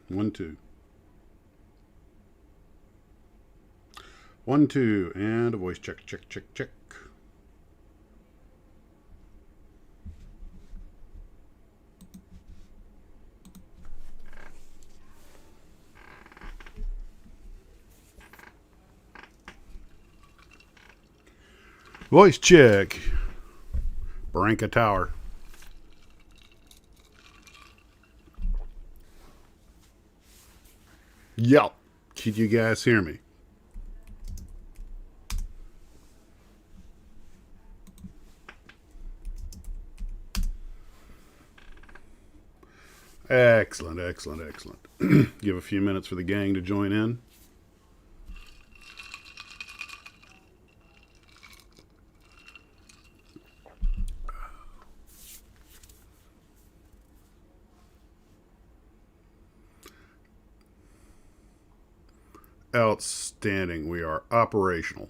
1, 2. 1, 2. And a voice check, check, check, check. Voice check. Branca Tower. Yep. Could you guys hear me? Excellent, excellent, excellent. Give a few minutes for the gang to join in. Outstanding. We are operational.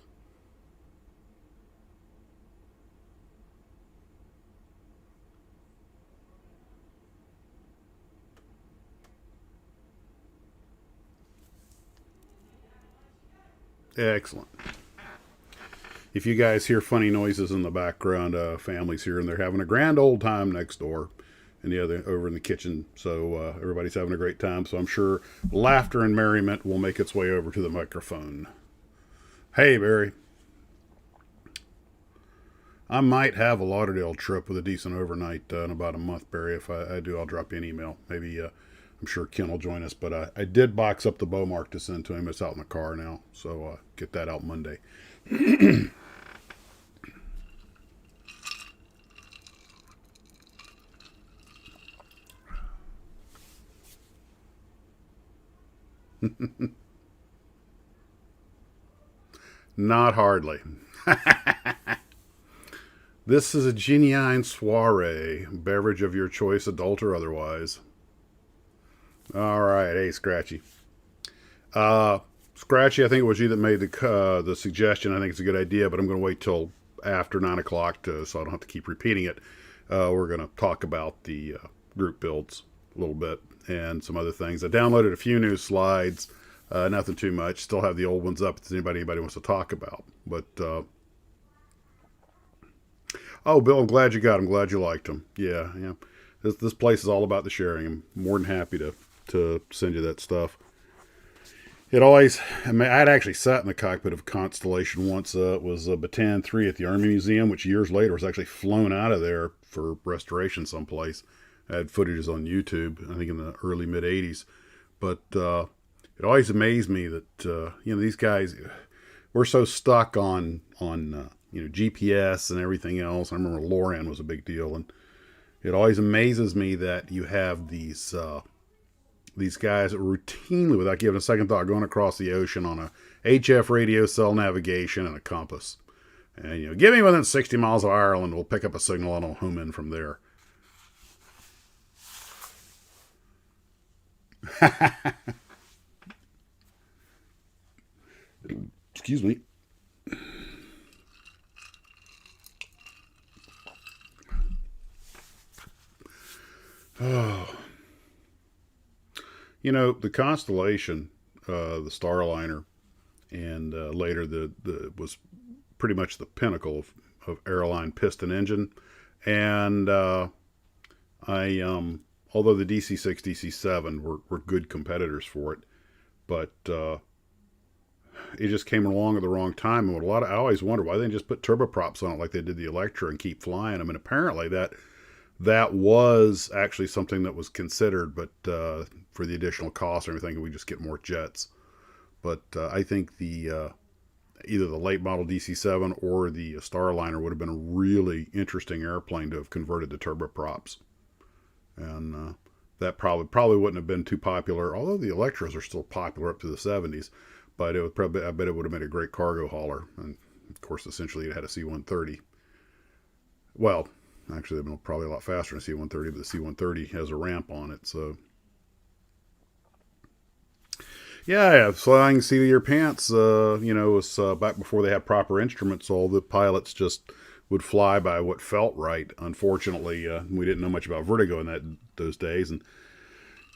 Excellent. If you guys hear funny noises in the background, family's here and they're having a grand old time next door and the other over in the kitchen. So everybody's having a great time. So I'm sure laughter and merriment will make its way over to the microphone. Hey, Barry. I might have a Lauderdale trip with a decent overnight in about a month, Barry. If I do, I'll drop you an email. Maybe I'm sure Ken will join us. But I did box up the Beaumark to send to him. It's out in the car now. So get that out Monday. Not hardly. This is a genuine soiree, beverage of your choice, adult or otherwise. All right, hey, Scratchy. Scratchy, I think it was you that made the suggestion. I think it's a good idea, but I'm going to wait till after 9 o'clock so I don't have to keep repeating it. We're going to talk about the group builds a little bit and some other things. I downloaded a few new slides, nothing too much. Still have the old ones up if anybody wants to talk about. But oh, Bill, I'm glad you got them. Glad you liked them. Yeah, yeah. This place is all about the sharing. I'm more than happy to send you that stuff. It always, I mean, I'd actually sat in the cockpit of Constellation once. It was Bataan 3 at the Army Museum, which years later was actually flown out of there for restoration someplace. I had footages on YouTube, I think in the early mid 80s. But it always amazed me that these guys, we're so stuck on GPS and everything else. I remember LORAN was a big deal, and it always amazes me that you have these guys that routinely, without giving a second thought, going across the ocean on a HF radio cell navigation and a compass. And give me within 60 miles of Ireland, we'll pick up a signal and I'll home in from there. Excuse me. Oh. The Constellation, the Starliner, and later the was pretty much the pinnacle of airline piston engine. And although the DC-6, DC-7 were good competitors for it, but it just came along at the wrong time. And I always wonder why they didn't just put turboprops on it like they did the Electra and keep flying. I mean, apparently that was actually something that was considered, but for the additional cost and everything, we just get more jets. But I think either the late model DC-7 or the Starliner would have been a really interesting airplane to have converted to turboprops. And that probably wouldn't have been too popular, although the Electras are still popular up to the 70s. But I bet it would have been a great cargo hauler. And of course, essentially it had a C-130. Well, actually, they've been probably a lot faster than a C-130, but the C-130 has a ramp on it, so. Yeah, flying seat of your pants, was back before they had proper instruments. All the pilots just would fly by what felt right. Unfortunately, we didn't know much about vertigo in those days, and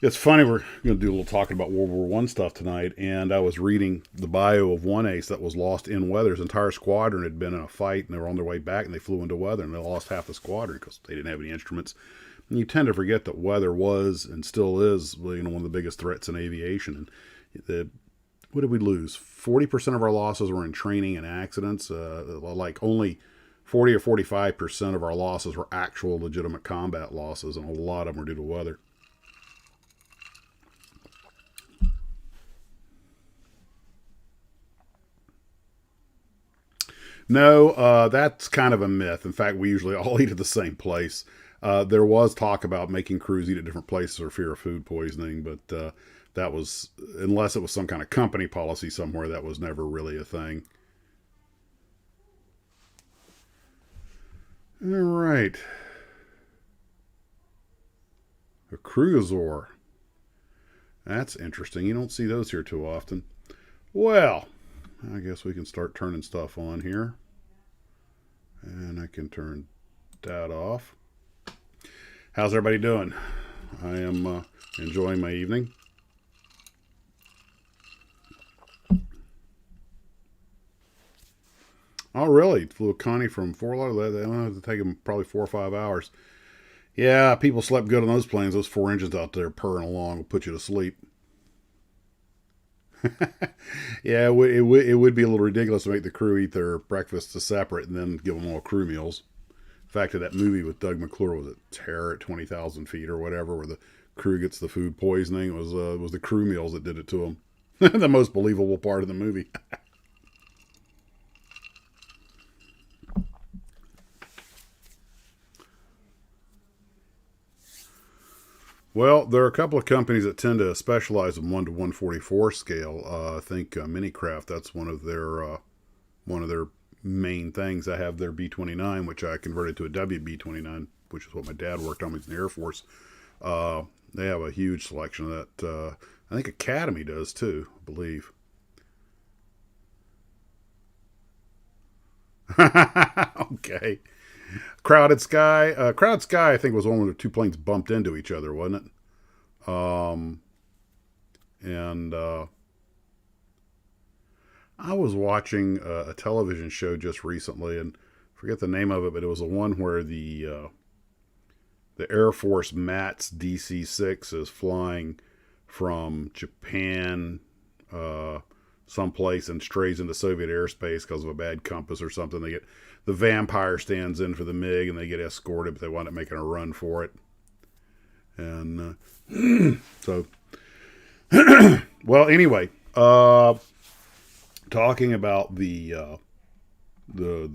It's funny, we're going to do a little talking about World War One stuff tonight, and I was reading the bio of one ace that was lost in weather. His entire squadron had been in a fight, and they were on their way back, and they flew into weather, and they lost half the squadron because they didn't have any instruments. And you tend to forget that weather was and still is, one of the biggest threats in aviation. And what did we lose? 40% of our losses were in training and accidents. Like only 40 or 45% of our losses were actual legitimate combat losses, and a lot of them were due to weather. No, that's kind of a myth. In fact, we usually all eat at the same place. There was talk about making crews eat at different places for fear of food poisoning, but that was, unless it was some kind of company policy somewhere, that was never really a thing. All right. A cruiser. That's interesting. You don't see those here too often. Well, I guess we can start turning stuff on here. And I can turn that off. How's everybody doing? I am enjoying my evening. Oh, really? Flew a Connie from Fort Lauderdale. They only have to take them probably 4 or 5 hours. Yeah, people slept good on those planes. Those 4 engines out there purring along will put you to sleep. Yeah, it would be a little ridiculous to make the crew eat their breakfasts separate and then give them all crew meals. In fact, that movie with Doug McClure, was it Terror at 20,000 feet or whatever, where the crew gets the food poisoning? It was the crew meals that did it to them. The most believable part of the movie. Well, there are a couple of companies that tend to specialize in 1 to 144 scale. I think Minicraft, that's one of their main things. I have their B-29, which I converted to a WB-29, which is what my dad worked on when he was in the Air Force. They have a huge selection of that. I think Academy does too, I believe. Okay. Crowded Sky. Crowded Sky, I think, was one where the 2 planes bumped into each other, wasn't it? And I was watching a television show just recently, and I forget the name of it, but it was the one where the Air Force MATS DC-6 is flying from Japan someplace and strays into Soviet airspace because of a bad compass or something. The Vampire stands in for the MiG, and they get escorted, but they wind up making a run for it. And so, well, anyway, talking about the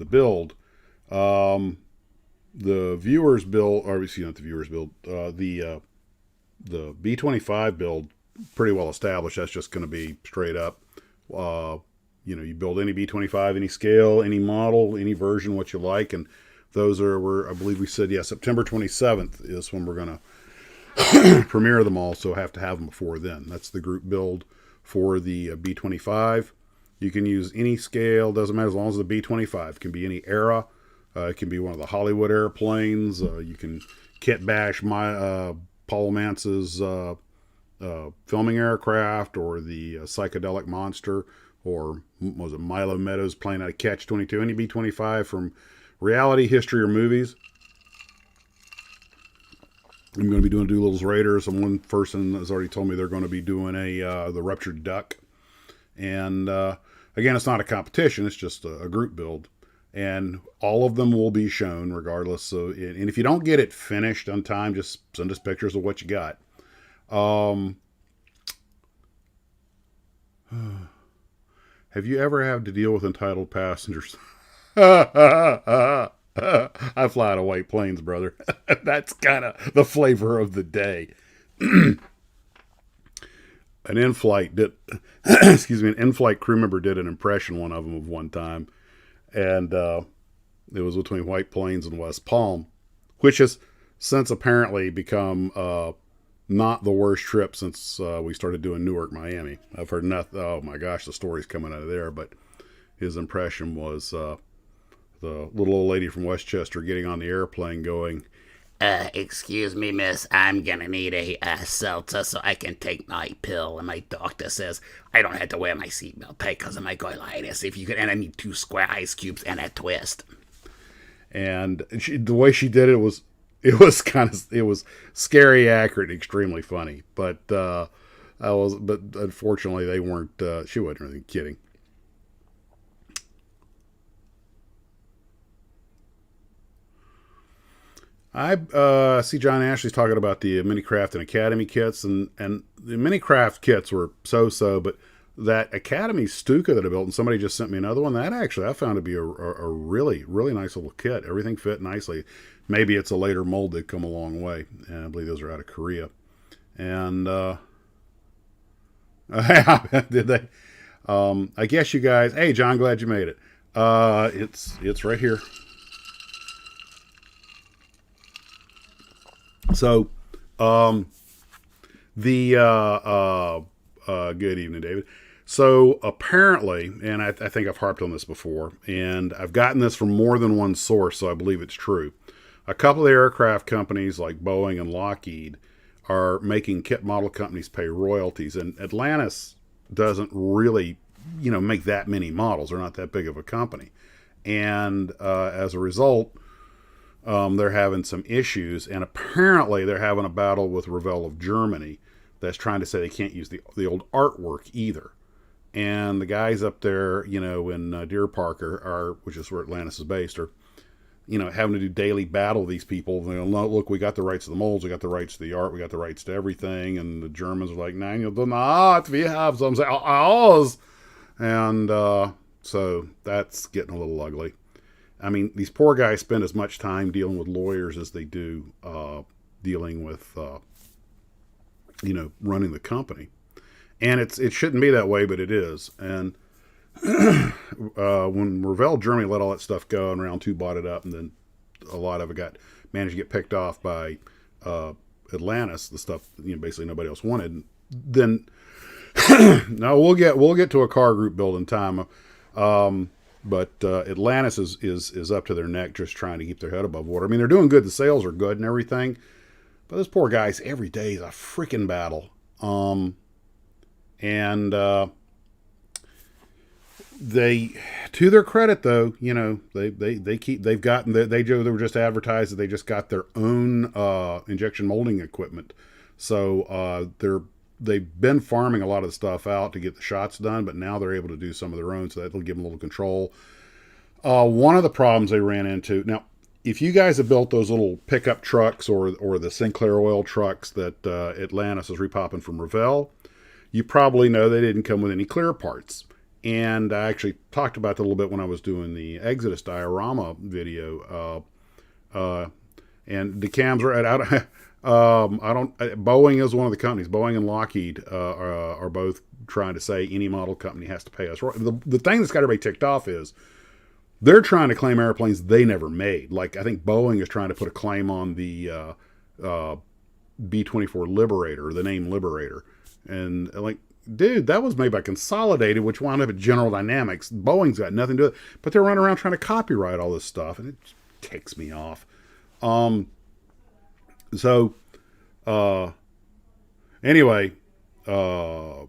build, the viewers build, or excuse me, not the viewers build, the B-25 build, pretty well established. That's just going to be straight up. You build any B-25, any scale, any model, any version, what you like, and those I believe we said, September 27th is when we're going to premiere them all, so have to have them before then. That's the group build for the B-25. You can use any scale, doesn't matter, as long as the B-25. It can be any era. It can be one of the Hollywood airplanes. You can kit bash Paul Mance's filming aircraft, or the psychedelic monster, or was it Milo Meadows plane out of Catch-22, any B-25 from reality, history, or movies. I'm going to be doing Doolittle's Raiders, and one person has already told me they're going to be doing the Ruptured Duck. And again, it's not a competition, it's just a group build. And all of them will be shown regardless. And if you don't get it finished on time, just send us pictures of what you got. Have you ever had to deal with entitled passengers? I fly out of white planes, brother. That's kind of the flavor of the day. An in-flight an in-flight crew member did an impression, one of them, of one time, and it was between White Plains and West Palm, which has since apparently become not the worst trip since we started doing Newark, Miami. I've heard nothing. Oh my gosh, the stories coming out of there. But his impression was the little old lady from Westchester getting on the airplane going, Excuse me, miss, I'm gonna need a seltzer so I can take my pill. And my doctor says I don't have to wear my seatbelt because of my colitis. If you could, and I need 2 square ice cubes and a twist. And the way she did it was scary, accurate, extremely funny. But but unfortunately they weren't. She wasn't really kidding. I see John Ashley's talking about the Minicraft and Academy kits, and the Minicraft kits were so, but that Academy Stuka that I built, and somebody just sent me another one, that actually I found to be a really, really nice little kit. Everything fit nicely. Maybe it's a later mold that come a long way, and I believe those are out of Korea. And did they? I guess you guys. Hey, John, glad you made it. It's right here. So, the good evening, David. So apparently, and I think I've harped on this before, and I've gotten this from more than one source, so I believe it's true. A couple of aircraft companies like Boeing and Lockheed are making kit model companies pay royalties, and Atlantis doesn't really, make that many models. They're not that big of a company, and as a result, they're having some issues, and apparently they're having a battle with Revell of Germany that's trying to say they can't use the old artwork either. And the guys up there, in Deer Park, which is where Atlantis is based, are, having to do daily battle with these people. Look, we got the rights to the molds, we got the rights to the art, we got the rights to everything. And the Germans are like, nein, you do not, we have some, ours. And so that's getting a little ugly. I mean, these poor guys spend as much time dealing with lawyers as they do dealing with, running the company. And it shouldn't be that way, but it is. And when Revell Germany let all that stuff go, and Round 2 bought it up, and then a lot of it managed to get picked off by Atlantis, the stuff basically nobody else wanted. Then no, we'll get to a car group build in time. But Atlantis is up to their neck just trying to keep their head above water. I mean, they're doing good. The sales are good and everything. But those poor guys, every day is a freaking battle. And they, to their credit though, they were just advertised that they just got their own injection molding equipment. So they've been farming a lot of the stuff out to get the shots done, but now they're able to do some of their own, so that'll give them a little control. One of the problems they ran into, now, if you guys have built those little pickup trucks or the Sinclair oil trucks that Atlantis is repopping from Revell, you probably know they didn't come with any clear parts. And I actually talked about that a little bit when I was doing the Exodus diorama video. And the cams are out. Boeing is one of the companies. Boeing and Lockheed are both trying to say any model company has to pay us. The thing that's got everybody ticked off is they're trying to claim airplanes they never made. Like, I think Boeing is trying to put a claim on the B-24 Liberator, the name Liberator. And like, dude, that was made by Consolidated, which wound up at General Dynamics. Boeing's got nothing to do with it. But they're running around trying to copyright all this stuff, and it just ticks me off. So, anyway, but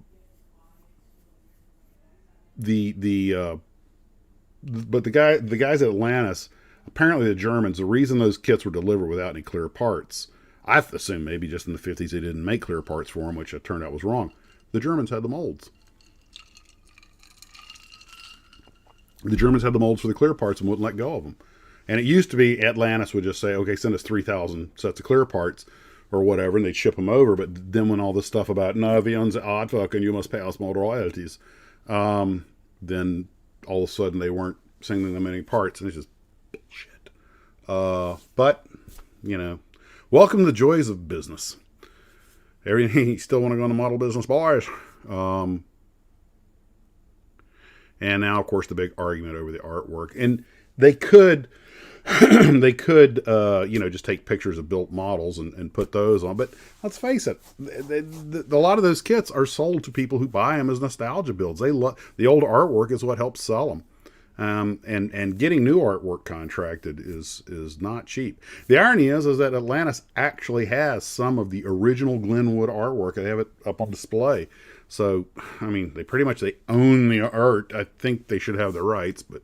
the guys at Atlantis, apparently the Germans, the reason those kits were delivered without any clear parts, I assume maybe just in the 50s they didn't make clear parts for them, which it turned out was wrong. The Germans had the molds. The Germans had the molds for the clear parts and wouldn't let go of them. And it used to be Atlantis would just say, okay, send us 3,000 sets of clear parts or whatever, and they'd ship them over. But then when all this stuff about, no, the odd and you must pay us more royalties, then all of a sudden they weren't sending them any parts, and it's just bullshit. But, welcome to the joys of business. Everything, you still want to go into model business, boys? And now, of course, the big argument over the artwork. And they could, just take pictures of built models and put those on. But let's face it, a lot of those kits are sold to people who buy them as nostalgia builds. They love the old artwork is what helps sell them. And getting new artwork contracted is not cheap. The irony is that Atlantis actually has some of the original Glenwood artwork. They have it up on display. So, I mean, they own the art. I think they should have the rights, but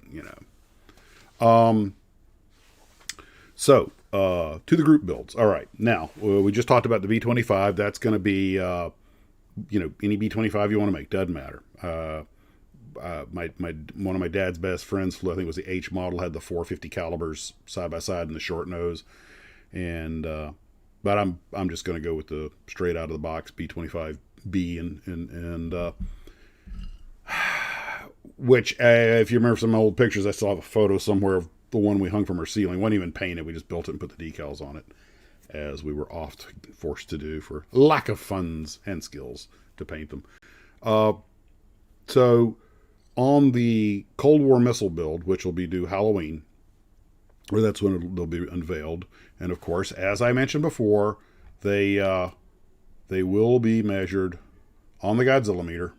So, to the group builds. All right. Now, we just talked about the B-25. That's going to be, any B-25 you want to make. Doesn't matter. One of my dad's best friends flew, I think it was the H model, had the 450 calibers side by side in the short nose. And, but I'm just going to go with the straight out of the box B-25B and which, if you remember some old pictures, I still have a photo somewhere of the one we hung from our ceiling. It wasn't even painted. We just built it and put the decals on it, as we were forced to do for lack of funds and skills to paint them. So on the Cold War missile build, which will be due Halloween, or that's when they'll be unveiled. And of course, as I mentioned before, they will be measured on the Godzilla meter.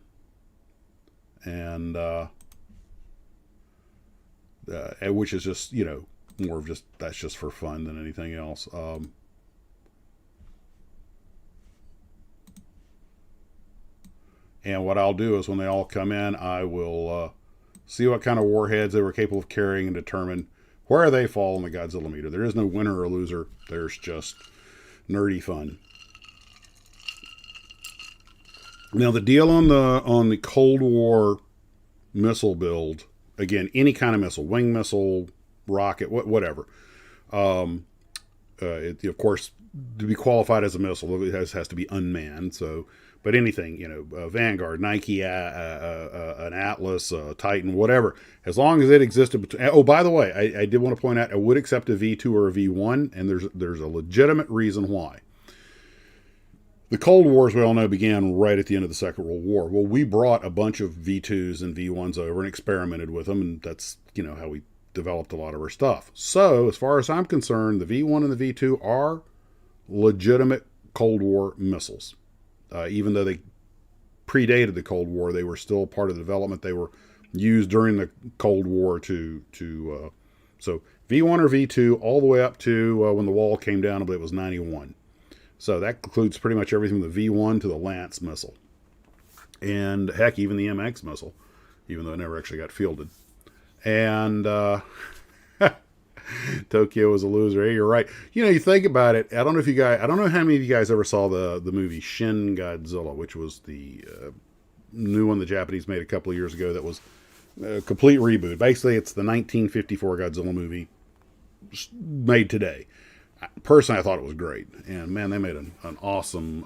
And which is just, more of that's just for fun than anything else. And what I'll do is when they all come in, I will see what kind of warheads they were capable of carrying and determine where they fall on the Godzilla meter. There is no winner or loser. There's just nerdy fun. Now the deal on the Cold War missile build, again, any kind of missile, wing missile, rocket, whatever. Of course, to be qualified as a missile, it has to be unmanned. So, but anything, Vanguard, Nike, an Atlas, Titan, whatever, as long as it existed. Oh, by the way, I did want to point out, I would accept a V2 or a V1, and there's a legitimate reason why. The Cold War, as we all know, began right at the end of the Second World War. Well, we brought a bunch of V2s and V1s over and experimented with them, and that's, how we developed a lot of our stuff. So, as far as I'm concerned, the V1 and the V2 are legitimate Cold War missiles. Even though they predated the Cold War, they were still part of the development. They were used during the Cold War so V1 or V2 all the way up to when the wall came down, I believe it was 91. So that includes pretty much everything from the V1 to the Lance missile. And heck, even the MX missile, even though it never actually got fielded. And Tokyo was a loser. Hey, you're right. You think about it. I don't know how many of you guys ever saw the movie Shin Godzilla, which was the new one the Japanese made a couple of years ago that was a complete reboot. Basically, it's the 1954 Godzilla movie made today. Personally, I thought it was great. And man, they made an awesome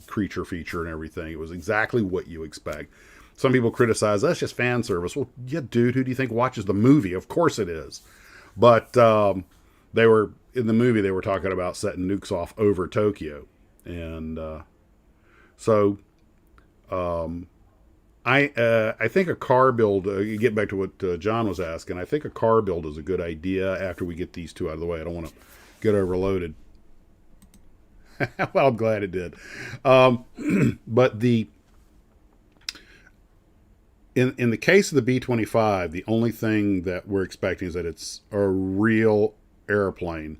creature feature and everything. It was exactly what you expect. Some people criticize, that's just fan service. Well, yeah, dude, who do you think watches the movie? Of course it is. But in the movie, they were talking about setting nukes off over Tokyo. And I think a car build, get back to what John was asking, I think a car build is a good idea after we get these two out of the way. I don't want to get overloaded. Well, I'm glad it did. But in the case of the B-25, the only thing that we're expecting is that it's a real airplane.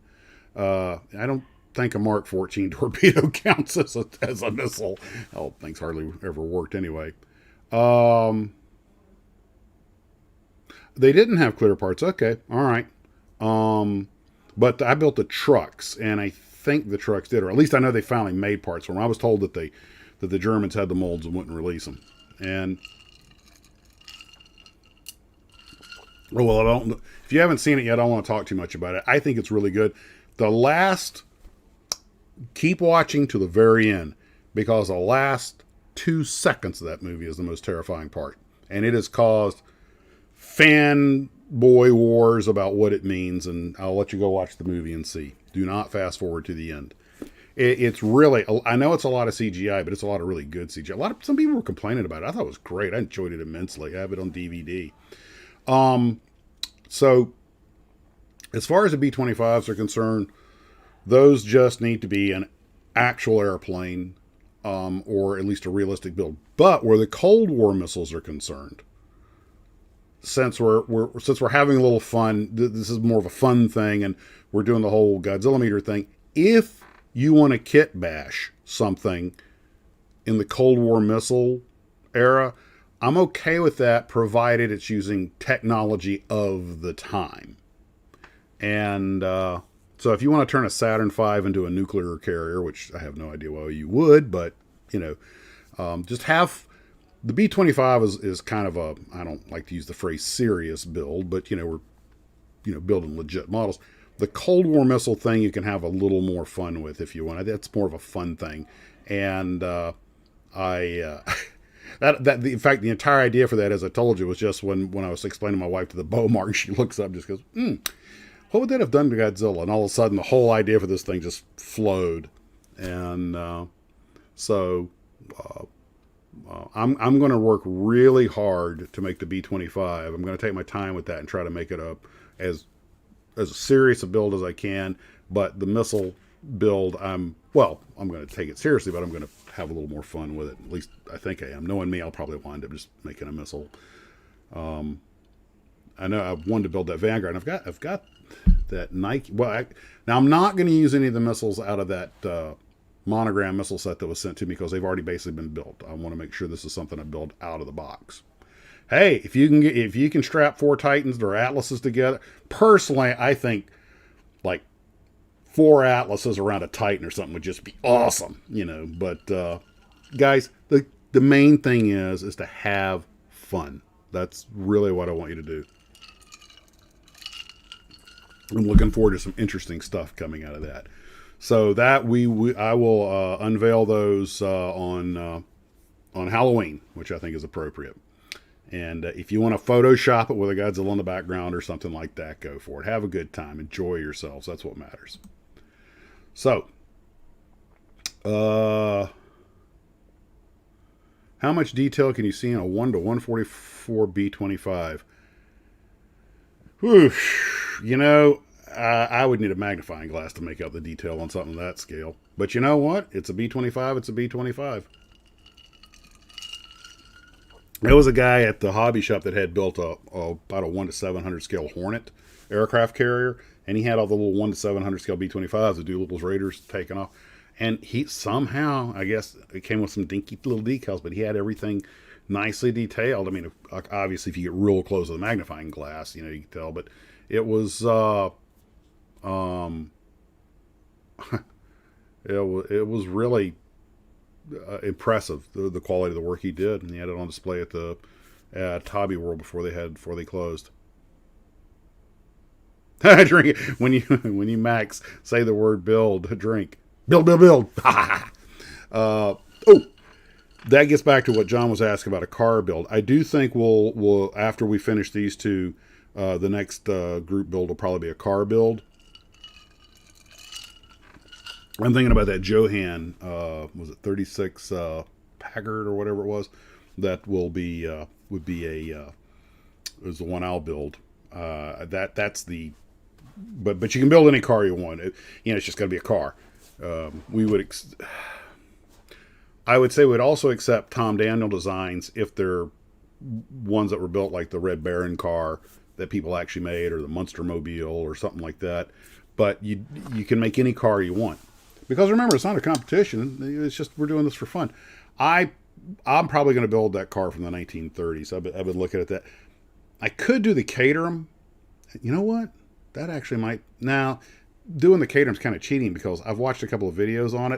I don't think a Mark 14 torpedo counts as a missile. Oh, things hardly ever worked anyway. They didn't have clear parts. Okay, all right. But I built the trucks, and I think the trucks did, or at least I know they finally made parts for them. I was told that the Germans had the molds and wouldn't release them. And if you haven't seen it yet, I don't want to talk too much about it. I think it's really good. Keep watching to the very end, because the last 2 seconds of that movie is the most terrifying part. And it has caused fanboy wars about what it means, and I'll let you go watch the movie and see. Do not fast forward to the end. It's really, I know it's a lot of CGI, but it's a lot of really good CGI. Some people were complaining about it. I thought it was great. I enjoyed it immensely. I have it on DVD. So as far as the B-25s are concerned, those just need to be an actual airplane, or at least a realistic build. But where the Cold War missiles are concerned, since we're having a little fun, this is more of a fun thing, and we're doing the whole Godzilla meter thing. If you want to kit bash something in the Cold War missile era, I'm okay with that, provided it's using technology of the time. And so if you want to turn a Saturn V into a nuclear carrier, which I have no idea why you would, but just have the B-25 is kind of a, I don't like to use the phrase serious build, but we're building legit models. The Cold War missile thing you can have a little more fun with if you want. That's more of a fun thing, and in fact, the entire idea for that, as I told you, was just when I was explaining to my wife to the bow mark, she looks up and just goes, what would that have done to Godzilla? And all of a sudden, the whole idea for this thing just flowed. And I'm going to work really hard to make the B-25. I'm going to take my time with that and try to make it as serious a build as I can. But the missile build, I'm going to take it seriously, but I'm going to have a little more fun with it. At least I think I am. Knowing me, I'll probably wind up just making a missile. I know I wanted to build that Vanguard, and I've got that Nike. Well, now I'm not going to use any of the missiles out of that monogram missile set that was sent to me, because they've already basically been built. I want to make sure this is something I build out of the box. Hey, if you can strap 4 Titans or Atlases together, personally, I think like 4 Atlases around a Titan or something would just be awesome, But guys, the main thing is to have fun. That's really what I want you to do. I'm looking forward to some interesting stuff coming out of that. So that I will unveil those on Halloween, which I think is appropriate. And if you want to Photoshop it with a Godzilla in the background or something like that, go for it. Have a good time. Enjoy yourselves. That's what matters. So, how much detail can you see in a 1:144 B-25? Whew. I would need a magnifying glass to make out the detail on something of that scale. But you know what? It's a B-25. It's a B-25. There was a guy at the hobby shop that had built about a 1:700 scale Hornet aircraft carrier, and he had all the little 1:700 scale B-25s, the Doolittle's Raiders taken off. And he somehow, I guess, it came with some dinky little decals, but he had everything nicely detailed. I mean, obviously, if you get real close to the magnifying glass, you can tell. But it was, it was really impressive, the quality of the work he did, and he had it on display at Hobby World before they closed. Drink it. When you Max say the word build, drink. Build. That gets back to what John was asking about a car build. I do think we'll after we finish these two, the next group build will probably be a car build. I'm thinking about that Johan, was it 36 Packard or whatever it was, that would be is the one I'll build. That's the, but you can build any car you want. It's just got to be a car. I would say we'd also accept Tom Daniel designs if they're ones that were built like the Red Baron car that people actually made, or the Munster Mobile or something like that. But you can make any car you want. Because remember, it's not a competition. It's just we're doing this for fun. I'm probably going to build that car from the 1930s. I've been looking at that. I could do the Caterham. You know what? That actually might. Now, doing the Caterham's kind of cheating, because I've watched a couple of videos on it.